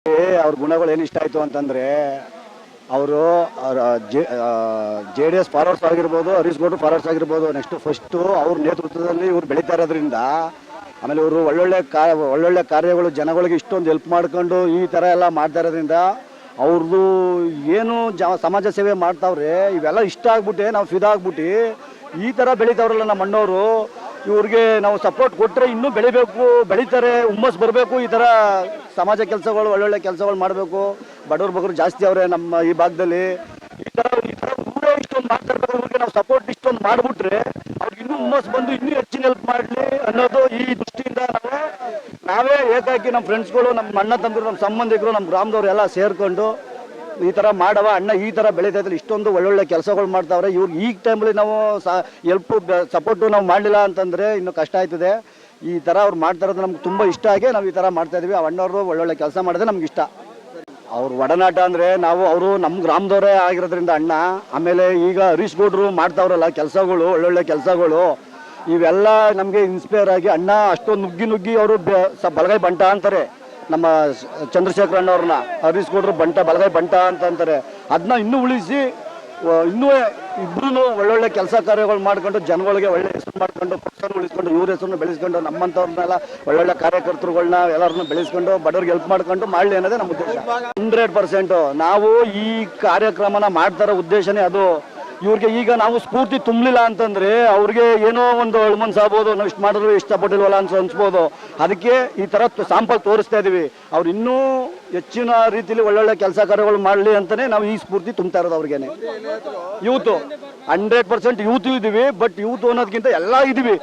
ಅವ್ರ ಗುಣಗಳು ಏನು ಇಷ್ಟ ಆಯಿತು ಅಂತಂದರೆ ಅವರು ಜೆ ಡಿ ಎಸ್ ಫಾರ್ವರ್ಡ್ಸ್ ಆಗಿರ್ಬೋದು, ಹರೀಶ್ ಗೌಡ್ರು ಫಾರ್ವರ್ಡ್ಸ್ ಆಗಿರ್ಬೋದು. ಫಸ್ಟು ಅವ್ರ ನೇತೃತ್ವದಲ್ಲಿ ಇವ್ರು ಬೆಳೀತಾ ಇರೋದ್ರಿಂದ, ಆಮೇಲೆ ಇವರು ಒಳ್ಳೊಳ್ಳೆ ಕಾರ್ಯಗಳು ಜನಗಳಿಗೆ ಇಷ್ಟೊಂದು ಹೆಲ್ಪ್ ಮಾಡ್ಕೊಂಡು ಈ ಥರ ಎಲ್ಲ ಮಾಡ್ತಾ ಇರೋದ್ರಿಂದ ಅವ್ರದ್ದು ಏನು ಸಮಾಜ ಸೇವೆ ಮಾಡ್ತಾವ್ರೆ ಇವೆಲ್ಲ ಇಷ್ಟ ಆಗ್ಬಿಟ್ಟು ನಾವು ಫಿದಾ ಆಗ್ಬಿಟ್ಟು ಈ ಥರ ಬೆಳೀತಾವ್ರಲ್ಲ ನಮ್ಮ ಅಣ್ಣವರು. ಇವ್ರಿಗೆ ನಾವು ಸಪೋರ್ಟ್ ಕೊಟ್ಟರೆ ಇನ್ನೂ ಬೆಳೀತಾರೆ, ಹುಮ್ಮಸ್ ಬರಬೇಕು. ಈ ಥರ ಸಮಾಜ ಕೆಲಸಗಳು, ಒಳ್ಳೊಳ್ಳೆ ಕೆಲಸಗಳು ಮಾಡಬೇಕು. ಬಡವ್ರ ಬಗ್ಗರು ಜಾಸ್ತಿ ಅವರೇ ನಮ್ಮ ಈ ಭಾಗದಲ್ಲಿ. ಈ ಥರ ಊರೇ ಇಷ್ಟೊಂದು ಮಾಡ್ತಾ ಇರ್ಬೇಕು. ಇವ್ರಿಗೆ ನಾವು ಸಪೋರ್ಟ್ ಇಷ್ಟೊಂದು ಮಾಡಿಬಿಟ್ರೆ ಅವ್ರಿಗೆ ಇನ್ನೂ ಹುಮ್ಮಸ್ ಬಂದು ಇನ್ನೂ ಹೆಚ್ಚಿನ ಹೆಲ್ಪ್ ಮಾಡಲಿ ಅನ್ನೋದು ಈ ದೃಷ್ಟಿಯಿಂದ ನಾವೇ ಏಕಾಕಿ ನಮ್ಮ ಫ್ರೆಂಡ್ಸ್ಗಳು, ನಮ್ಮ ಅಣ್ಣ ತಮ್ಮರು, ನಮ್ಮ ಸಂಬಂಧಿಕರು, ನಮ್ಮ ಗ್ರಾಮದವ್ರು ಎಲ್ಲ ಸೇರಿಕೊಂಡು ಈ ಥರ ಮಾಡವ ಅಣ್ಣ ಈ ಥರ ಬೆಳೀತಾ ಇದ್ರೆ ಇಷ್ಟೊಂದು ಒಳ್ಳೊಳ್ಳೆ ಕೆಲಸಗಳು ಮಾಡ್ತಾವ್ರೆ. ಇವ್ರಿಗೆ ಈಗ ಟೈಮಲ್ಲಿ ನಾವು ಸಪೋರ್ಟು ನಾವು ಮಾಡಲಿಲ್ಲ ಅಂತಂದರೆ ಇನ್ನೂ ಕಷ್ಟ ಆಯ್ತದೆ. ಈ ಥರ ಅವ್ರು ಮಾಡ್ತಾ ಇರೋದು ನಮ್ಗೆ ತುಂಬ ಇಷ್ಟ ಆಗಿ ನಾವು ಈ ಥರ ಮಾಡ್ತಾಯಿದ್ವಿ. ಆ ಅಣ್ಣವರು ಒಳ್ಳೊಳ್ಳೆ ಕೆಲಸ ಮಾಡಿದ್ರೆ ನಮ್ಗೆ ಇಷ್ಟ. ಅವ್ರ ಒಡನಾಟ ಅಂದರೆ ಅವರು ನಮ್ಮ ಗ್ರಾಮದವರೇ ಆಗಿರೋದ್ರಿಂದ ಅಣ್ಣ. ಆಮೇಲೆ ಈಗ ಹರೀಶ್ ಗೌಡ್ರು ಮಾಡ್ತಾವ್ರಲ್ಲ ಕೆಲಸಗಳು, ಒಳ್ಳೊಳ್ಳೆ ಕೆಲಸಗಳು, ಇವೆಲ್ಲ ನಮಗೆ ಇನ್ಸ್ಪೈರ್ ಆಗಿ ಅಣ್ಣ ಅಷ್ಟೊಂದು ನುಗ್ಗಿ ಅವರು ಬಲಗೈ ಬಂಟ ಅಂತಾರೆ. ನಮ್ಮ ಚಂದ್ರಶೇಖರ್ ಅಣ್ಣವ್ರನ್ನ ಹರೀಶ್ ಗೌಡ್ರು ಬಲಗೈ ಬಂಟ ಅಂತ ಅಂತಾರೆ. ಅದನ್ನ ಇನ್ನೂ ಉಳಿಸಿ ಇನ್ನೂ ಇಬ್ಬರೂ ಒಳ್ಳೊಳ್ಳೆ ಕೆಲಸ ಕಾರ್ಯಗಳು ಮಾಡ್ಕೊಂಡು ಜನಗಳಿಗೆ ಒಳ್ಳೆ ಹೆಸರು ಮಾಡ್ಕೊಂಡು ಪಕ್ಷನ ಉಳಿಸ್ಕೊಂಡು ಇವ್ರ ಹೆಸರನ್ನು ಬೆಳೆಸ್ಕೊಂಡು ನಮ್ಮಂಥವ್ರನ್ನೆಲ್ಲ ಒಳ್ಳೊಳ್ಳೆ ಕಾರ್ಯಕರ್ತರುಗಳನ್ನ ಎಲ್ಲರನ್ನ ಬೆಳೆಸ್ಕೊಂಡು ಬಡವ್ರಿಗೆ ಹೆಲ್ಪ್ ಮಾಡ್ಕೊಂಡು ಮಾಡಲಿ ಅನ್ನೋದೇ ನಮ್ಮ ಉದ್ದೇಶ. 100% ನಾವು ಈ ಕಾರ್ಯಕ್ರಮನ ಮಾಡ್ತಾರೋ ಉದ್ದೇಶನೇ ಅದು. ಇವ್ರಿಗೆ ಈಗ ನಾವು ಸ್ಫೂರ್ತಿ ತುಂಬಲಿಲ್ಲ ಅಂತಂದರೆ ಅವ್ರಿಗೆ ಏನೋ ಒಂದು ಅಳ್ಮನ್ಸಾಗ್ಬೋದು, ನಾವು ಇಷ್ಟು ಮಾಡಿದ್ರು ಇಷ್ಟಪಟ್ಟಿಲ್ವಲ್ಲ ಅನ್ಸ್ಬೋದು. ಅದಕ್ಕೆ ಈ ಥರ ಸಾಂಪಲ್ ತೋರಿಸ್ತಾ ಇದ್ದೀವಿ. ಅವ್ರು ಇನ್ನೂ ಹೆಚ್ಚಿನ ರೀತಿಯಲ್ಲಿ ಒಳ್ಳೊಳ್ಳೆ ಕೆಲಸ ಕಾರ್ಯಗಳು ಮಾಡಲಿ ಅಂತಲೇ ನಾವು ಈ ಸ್ಫೂರ್ತಿ ತುಂಬ್ತಾ ಇರೋದು ಅವ್ರಿಗೇನೆ. ಯೂತು 100% ಯೂತು ಇದ್ದೀವಿ. ಬಟ್ ಯೂತ್ ಅನ್ನೋದಕ್ಕಿಂತ ಎಲ್ಲ ಇದ್ದೀವಿ,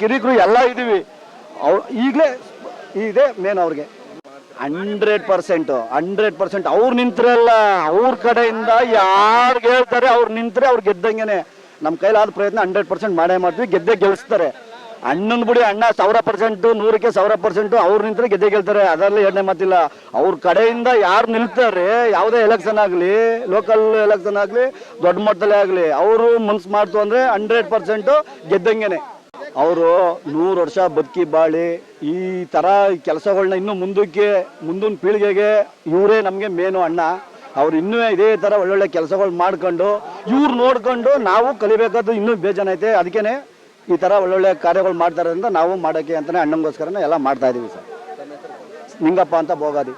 ಕಿರಿಕರು ಎಲ್ಲ ಇದ್ದೀವಿ. ಈಗಲೇ ಇದೆ ಮೇನ್ ಅವ್ರಿಗೆ 100% ಅವ್ರು ನಿಂತ್ರಲ್ಲ, ಅವ್ರ ಕಡೆಯಿಂದ ಯಾರು ಹೇಳ್ತಾರೆ ಅವ್ರು ನಿಂತರೆ ಅವ್ರು ಗೆದ್ದಂಗೆನೆ. ನಮ್ಮ ಕೈಲಾದ ಪ್ರಯತ್ನ 100% ಮಾಡೇ ಮಾಡ್ತೀವಿ. ಗೆದ್ದೆ ಗೆಲ್ಲಿಸ್ತಾರೆ. ಅಣ್ಣನ ಬಿಡಿ, ಅಣ್ಣ 1000%, 100ಕ್ಕೆ 1000% ಅವ್ರು ನಿಂತರೆ ಗೆದ್ದೆ ಗೆಲ್ತಾರೆ. ಅದರಲ್ಲಿ ಎರಡನೇ ಮಾತಿಲ್ಲ. ಅವ್ರ ಕಡೆಯಿಂದ ಯಾರು ನಿಲ್ತಾರೆ, ಯಾವುದೇ ಎಲೆಕ್ಷನ್ ಆಗಲಿ, ಲೋಕಲ್ ಎಲೆಕ್ಷನ್ ಆಗಲಿ, ದೊಡ್ಡ ಮಟ್ಟದಲ್ಲೇ ಆಗಲಿ, ಅವರು ಮನ್ಸು ಮಾಡ್ತು ಅಂದರೆ 100% ಗೆದ್ದಂಗೆನೆ. ಅವರು 100 ವರ್ಷ ಬದುಕಿ ಬಾಳಿ ಈ ಥರ ಕೆಲಸಗಳನ್ನ ಇನ್ನೂ ಮುಂದಿನ ಪೀಳಿಗೆಗೆ ಇವರೇ ನಮಗೆ ಮೇನು ಅಣ್ಣ. ಅವ್ರು ಇನ್ನೂ ಇದೇ ಥರ ಒಳ್ಳೊಳ್ಳೆ ಕೆಲಸಗಳು ಮಾಡ್ಕೊಂಡು ಇವ್ರು ನೋಡ್ಕೊಂಡು ನಾವು ಕಲಿಬೇಕಾದ್ದು ಇನ್ನೂ ಬೇಜಾನೈತೆ. ಅದಕ್ಕೇ ಈ ಥರ ಒಳ್ಳೊಳ್ಳೆ ಕಾರ್ಯಗಳು ಮಾಡ್ತಾ ಇರೋದ್ರಿಂದ ನಾವು ಮಾಡೋಕ್ಕೆ ಅಂತಲೇ ಅಣ್ಣಂಗೋಸ್ಕರನೇ ಎಲ್ಲ ಮಾಡ್ತಾಯಿದ್ದೀವಿ ಸರ್. ನಿಂಗಪ್ಪ ಅಂತ ಬೋಗಾದಿ.